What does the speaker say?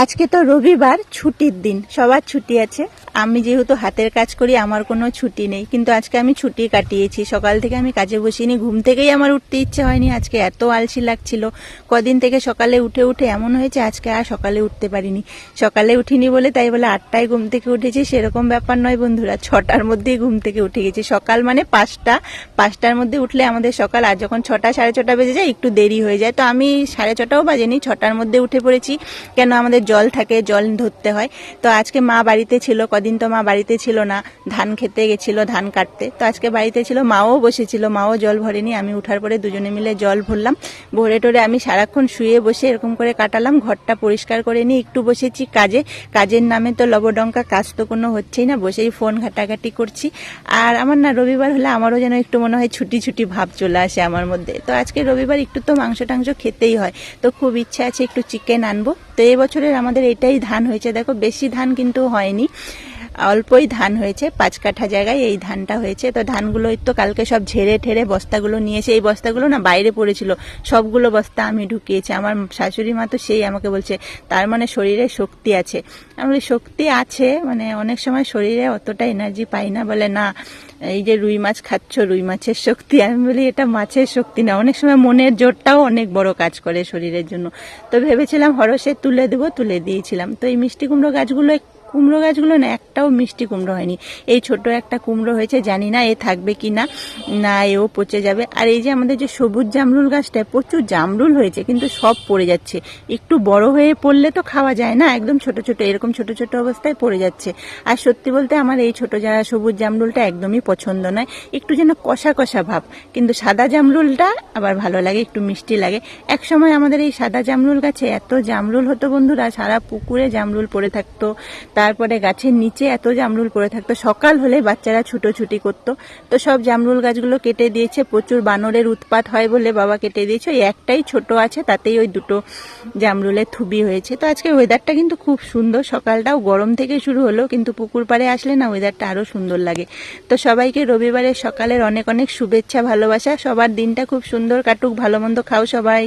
আজকে তো রবিবার, ছুটির দিন, সবার ছুটি আছে। আমি যেহেতু হাতের কাজ করি আমার কোনো ছুটি নেই, কিন্তু আজকে আমি ছুটি কাটিয়েছি। সকাল থেকে আমি কাজে বসিনি, ঘুম থেকেই আমার উঠতে ইচ্ছে হয়নি। আজকে এত আলসি লাগছিল, কদিন থেকে সকালে উঠে উঠে এমন হয়েছে আজকে আর সকালে উঠতে পারিনি। সকালে উঠিনি বলে তাই বলে 8টায় ঘুম থেকে উঠেছি সেরকম ব্যাপার নয় বন্ধুরা, 6টার মধ্যেই ঘুম থেকে উঠে গেছি। সকাল মানে 5টার মধ্যে উঠলে আমাদের সকাল, আর যখন 6টা 6:30 বেজে যায় একটু দেরি হয়ে যায়, তো আমি 6:30টাও বাজেনি, 6টার মধ্যে উঠে পড়েছি। কেন, আমাদের জল থাকে, জল ধরতে হয়। তো আজকে মা বাড়িতে ছিল, কদিন তো মা বাড়িতে ছিল না, ধান খেতে গেছিল, ধান কাটতে। তো আজকে বাড়িতে ছিল, মাও বসেছিল, মাও জল ভরেনি। আমি উঠার পরে দুজনে মিলে জল ভরলাম। ভরে টরে আমি সারাক্ষণ শুয়ে বসে এরকম করে কাটালাম। ঘরটা পরিষ্কার করে নিয়ে একটু বসেছি কাজের নামে তো লবডঙ্কা, কাজ তো কোনো হচ্ছেই না, বসেই ফোন ঘাটাঘাটি করছি। আর আমার না রবিবার হলে আমারও যেন একটু মনে হয় ছুটি ছুটি ভাব চলে আসে আমার মধ্যে। তো আজকে রবিবার একটু তো মাংস টাংস খেতেই হয়, তো খুব ইচ্ছা আছে একটু চিকেন আনবো। তো এই বছরের আমাদের এটাই ধান হয়েছে, দেখো বেশি ধান কিন্তু হয়নি, অল্পই ধান হয়েছে, 5 কাঠা জায়গায় এই ধানটা হয়েছে। তো ধানগুলো তো কালকে সব ঝেড়ে ঠেড়ে বস্তাগুলো নিয়েছে। এই বস্তাগুলো না বাইরে পড়েছিল, সবগুলো বস্তা আমি ঢুকিয়েছি। আমার শাশুড়ি মা তো সেই আমাকে বলছে তার মানে শরীরে শক্তি আছে। আমার শক্তি আছে মানে অনেক সময় শরীরে অতটা এনার্জি পাই না, বলে না এই যে রুই মাছ খাচ্ছ, রুই মাছের শক্তি। আমি বলি এটা মাছের শক্তি না, অনেক সময় মনের জোরটাও অনেক বড় কাজ করে শরীরের জন্য। তো ভেবেছিলাম হরসে তুলে দেবো, তুলে দিয়েছিলাম। তো এই মিষ্টি কুমড়ো গাছগুলো না একটাও মিষ্টি কুমড়ো হয়নি। এই ছোট একটা কুমড়ো হয়েছে, জানি না এ থাকবে কি না, না এও পচে যাবে। আর এই যে আমাদের যে সবুজ জামরুল গাছটায় প্রচুর জামরুল হয়েছে, কিন্তু সব পড়ে যাচ্ছে। একটু বড় হয়ে পড়লে তো খাওয়া যায় না, একদম ছোট ছোট এরকম ছোট ছোট অবস্থায় পড়ে যাচ্ছে। আর সত্যি বলতে আমার এই ছোট সবুজ জামরুলটা একদমই পছন্দ নয়, একটু যেন কষা কষা ভাব। কিন্তু সাদা জামরুলটা আবার ভালো লাগে, একটু মিষ্টি লাগে। এক সময় আমাদের এই সাদা জামরুল গাছে এত জামরুল হতো বন্ধুরা, সারা পুকুরে জামরুল পড়ে থাকতো, তারপরে গাছের নিচে এত জামরুল পড়ে থাকতো। সকাল হলে বাচ্চারা ছুটোছুটি করতো। তো সব জামরুল গাছগুলো কেটে দিয়েছে, প্রচুর বানরের উৎপাত হয় বলে বাবা কেটে দিয়েছে। ওই একটাই ছোট আছে, তাতেই ওই 2টো জামরুলের থুবি হয়েছে। তো আজকে ওয়েদারটা কিন্তু খুব সুন্দর, সকালটাও গরম থেকে শুরু হলো, কিন্তু পুকুর পাড়ে আসলে না ওয়েদারটা আরও সুন্দর লাগে। তো সবাইকে রবিবারের সকালের অনেক অনেক শুভেচ্ছা, ভালোবাসা। সবার দিনটা খুব সুন্দর কাটুক, ভালো মন্দ খাও সবাই।